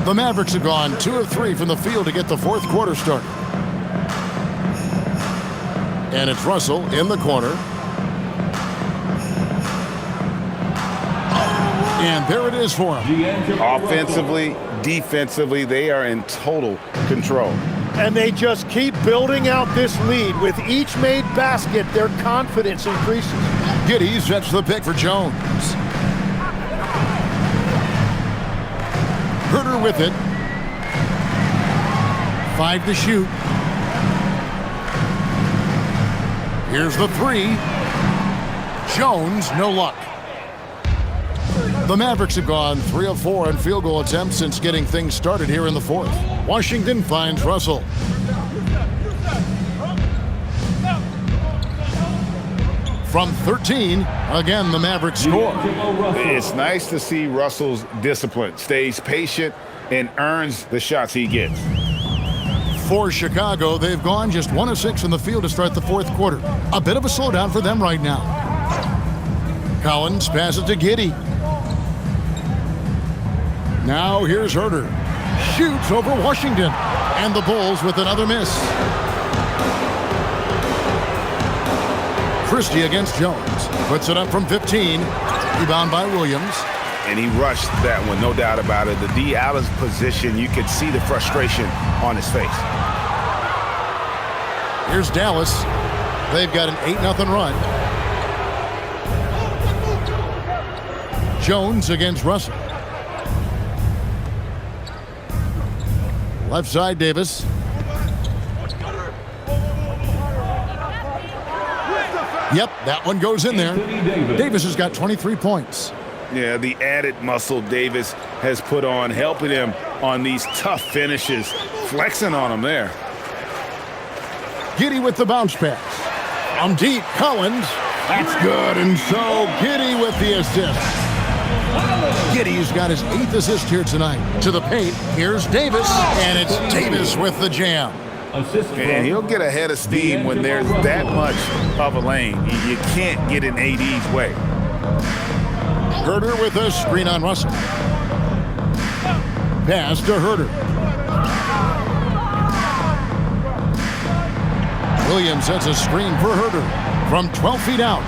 The Mavericks have gone 2 of 3 from the field to get the fourth quarter started. And it's Russell in the corner. And there it is for him. Offensively, defensively, they are in total control. And they just keep building out this lead. With each made basket, their confidence increases. Giddey sets the pick for Jones. Herter with it. 5 to shoot. Here's the 3. Jones, no luck. The Mavericks have gone 3 of 4 on field goal attempts since getting things started here in the fourth. Washington finds Russell. From 13, again, the Mavericks score. It's nice to see Russell's discipline. Stays patient and earns the shots he gets. For Chicago, they've gone just 1 of 6 in the field to start the fourth quarter. A bit of a slowdown for them right now. Collins passes to Giddey. Now here's Herter. Shoots over Washington. And the Bulls with another miss. Christie against Jones. Puts it up from 15. Rebound by Williams. And he rushed that one, no doubt about it. The D out of position, you could see the frustration on his face. Here's Dallas. They've got an 8-0 run. Jones against Russell. Left side, Davis. Yep, that one goes in there. Davis has got 23 points. Yeah, the added muscle Davis has put on, helping him on these tough finishes. Flexing on him there. Giddey with the bounce pass. From deep, Collins. That's good, and so Giddey with the assist. Giddey's got his 8th assist here tonight. To the paint, here's Davis, and it's Davis with the jam. And he'll get a head of steam when there's that much of a lane. You can't get in AD's way. Herter with a screen on Russell. Pass to Herter. Williams sets a screen for Herter from 12 feet out.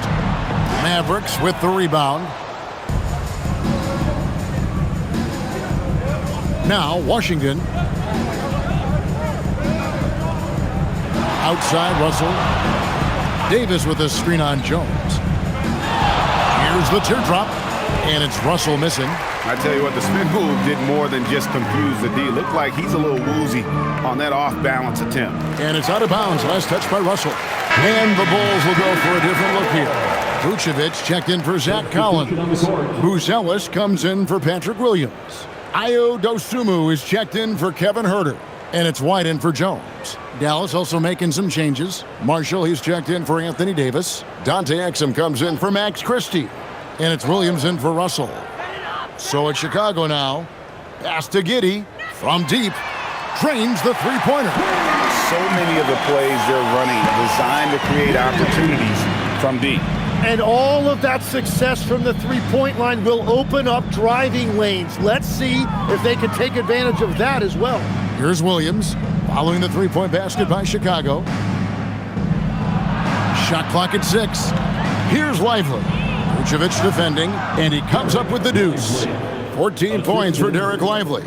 Mavericks with the rebound. Now Washington. Outside Russell. Davis with a screen on Jones. Here's the teardrop, and it's Russell missing. I tell you what, the spin move did more than just confuse the D. Looked like he's a little woozy on that off-balance attempt. And it's out of bounds. Last touch by Russell. And the Bulls will go for a different look here. Vucevic checked in for Zach Collins. Buzelis comes in for Patrick Williams. Ayo Dosunmu is checked in for Kevin Herter. And it's White in for Jones. Dallas also making some changes. Marshall, he's checked in for Anthony Davis. Dante Exum comes in for Max Christie. And it's Williams in for Russell. So it's Chicago now. Pass to Giddey from deep. Trains the three-pointer. So many of the plays they're running designed to create opportunities from deep. And all of that success from the three-point line will open up driving lanes. Let's see if they can take advantage of that as well. Here's Williams following the three-point basket by Chicago. Shot clock at 6. Here's Lively. Vucevic defending, and he comes up with the deuce. 14 points for Derek Lively.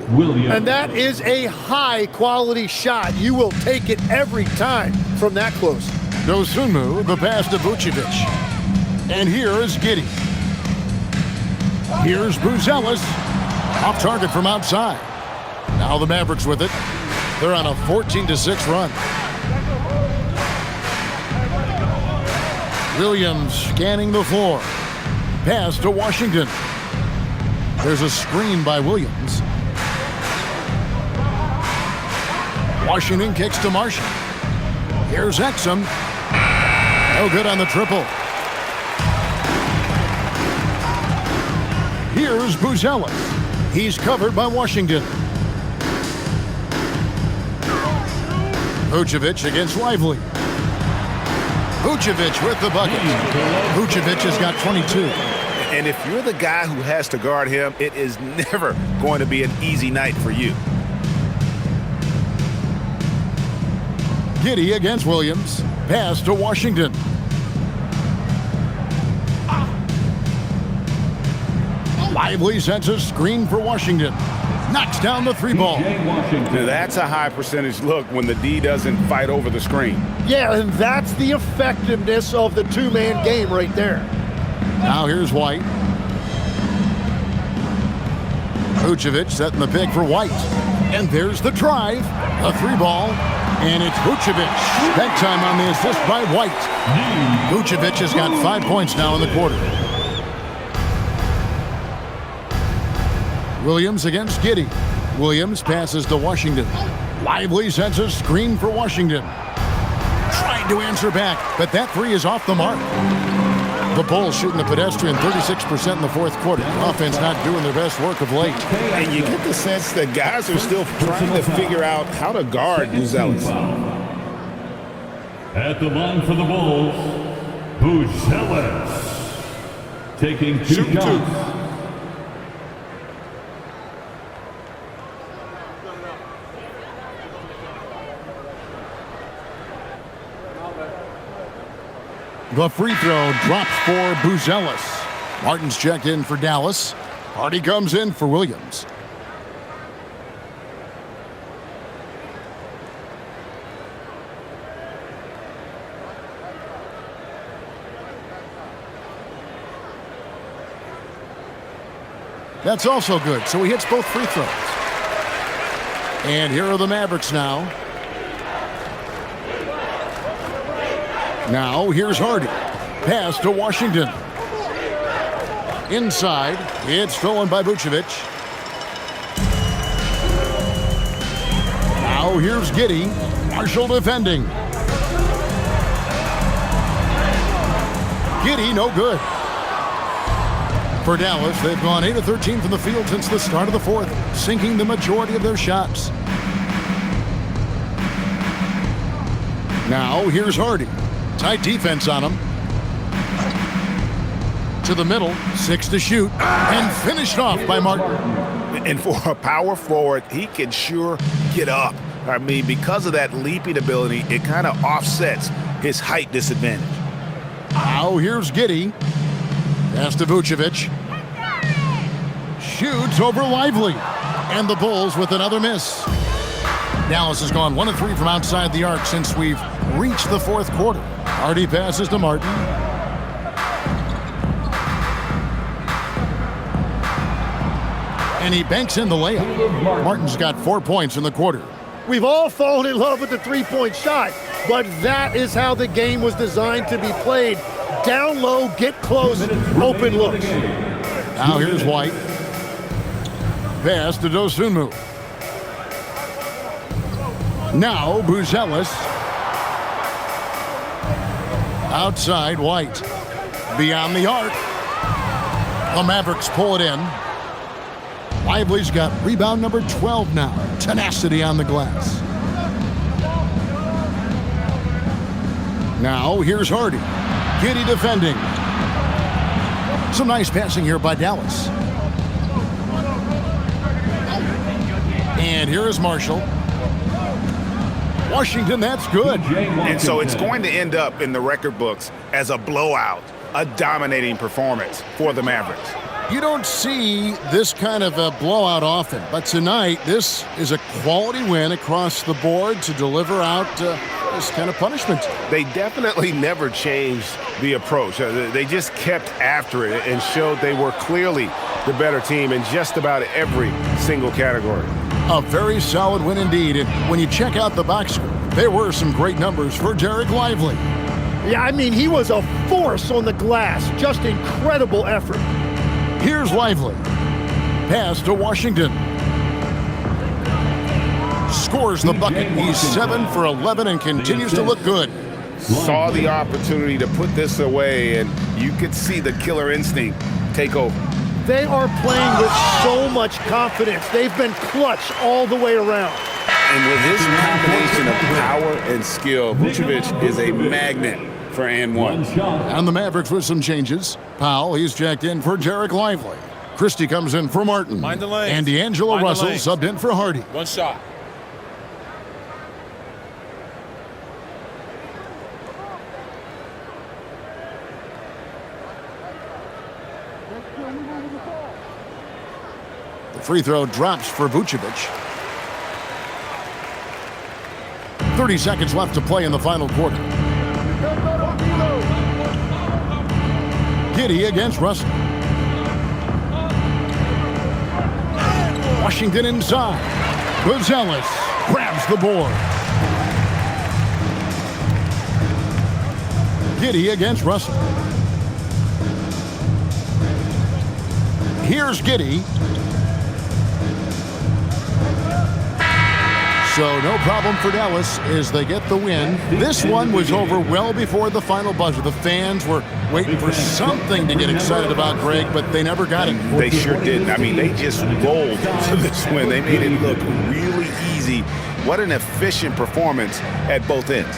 And that is a high-quality shot. You will take it every time from that close. Dosunmu, the pass to Vucevic. And here is Giddey. Here's Buzelis. Off target from outside. Now the Mavericks with it. They're on a 14-6 run. Williams scanning the floor. Pass to Washington. There's a screen by Williams. Washington kicks to Marshall. Here's Exum. No good on the triple. Here's Buzelis. He's covered by Washington. Vucevic against Lively. Vucevic with the bucket. Vucevic has got 22. And if you're the guy who has to guard him, it is never going to be an easy night for you. Giddey against Williams. Pass to Washington. Lively sets a screen for Washington. Knocks down the three ball. Now that's a high percentage look when the D doesn't fight over the screen. Yeah, and that's the effectiveness of the two-man game right there. Now here's White. Vucevic setting the pick for White. And there's the drive. A 3-ball. And it's Vucevic. That time on the assist by White. Vucevic has got 5 points now in the quarter. Williams against Giddey. Williams passes to Washington. Lively sends a screen for Washington. Trying to answer back, but that three is off the mark. The Bulls shooting the pedestrian 36% in the fourth quarter. The offense not doing their best work of late. And you get the sense that guys are still trying to figure out how to guard Buzelis. At the line for the Bulls, Buzelis. Taking two shots. The free throw drops for Buzelis. Martin's checked in for Dallas. Hardy comes in for Williams. That's also good, so he hits both free throws. And here are the Mavericks now. Now, here's Hardy. Pass to Washington. Inside, it's stolen by Vucevic. Now, here's Giddey. Marshall defending. Giddey, no good. For Dallas, they've gone 8 of 13 from the field since the start of the fourth, sinking the majority of their shots. Now, here's Hardy. Tight defense on him. To the middle, 6 to shoot, and finished off by Martin. And for a power forward, he can sure get up. I mean, because of that leaping ability, it kind of offsets his height disadvantage. Now here's Giddey. Pass to Vucevic. Shoots over Lively. And the Bulls with another miss. Dallas has gone 1 of 3 from outside the arc since we've reached the fourth quarter. Hardy passes to Martin. And he banks in the layup. Martin's got 4 points in the quarter. We've all fallen in love with the three-point shot, but that is how the game was designed to be played. Down low, get close, open looks. Now here's White. Pass to Dosunmu. Now Buzelis. Outside, White. Beyond the arc. The Mavericks pull it in. Lively's got rebound number 12 now. Tenacity on the glass. Now, here's Hardy. Giddey defending. Some nice passing here by Dallas. And here is Marshall. Washington, that's good. And so it's going to end up in the record books as a blowout, a dominating performance for the Mavericks. You don't see this kind of a blowout often, but tonight this is a quality win across the board to deliver out this kind of punishment. They definitely never changed the approach. They just kept after it and showed they were clearly the better team in just about every single category. A very solid win indeed. And when you check out the box score, there were some great numbers for Derek Lively. Yeah, I mean, he was a force on the glass. Just incredible effort. Here's Lively. Pass to Washington. Scores the bucket. He's 7 for 11 and continues to look good. Saw the opportunity to put this away, and you could see the killer instinct take over. They are playing with so much confidence. They've been clutch all the way around. And with his combination of power and skill, Vucevic is a magnet for and one. And the Mavericks with some changes. Powell, he's checked in for Derek Lively. Christie comes in for Martin. Mind the lanes. And D'Angelo Mind the Russell lanes. subbed in for Hardy. One shot. The free throw drops for Vucevic. 30 seconds left to play in the final quarter. Giddey against Russell. Washington inside. Rosales grabs the board. Giddey against Russell. Here's Giddey. So no problem for Dallas as they get the win. This one was over well before the final buzzer. The fans were waiting for something to get excited about, Greg, but they never got it. They sure didn't. I mean, they just rolled to this win. They made it look really easy. What an efficient performance at both ends.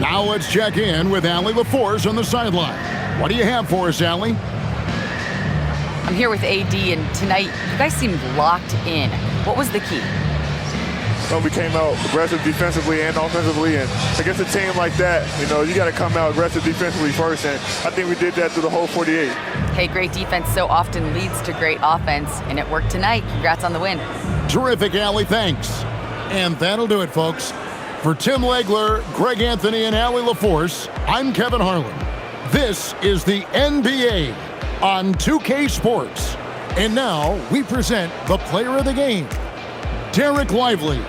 Now let's check in with Allie LaForce on the sideline. What do you have for us, Allie? I'm here with AD, and tonight you guys seemed locked in. What was the key? Well, we came out aggressive defensively and offensively, and against a team like that, you got to come out aggressive defensively first, and I think we did that through the whole 48. Hey, great defense so often leads to great offense, and it worked tonight. Congrats on the win. Terrific, Allie. Thanks. And that'll do it, folks. For Tim Legler, Greg Anthony, and Allie LaForce, I'm Kevin Harlan. This is the NBA on 2K Sports. And now we present the player of the game, Derek Lively.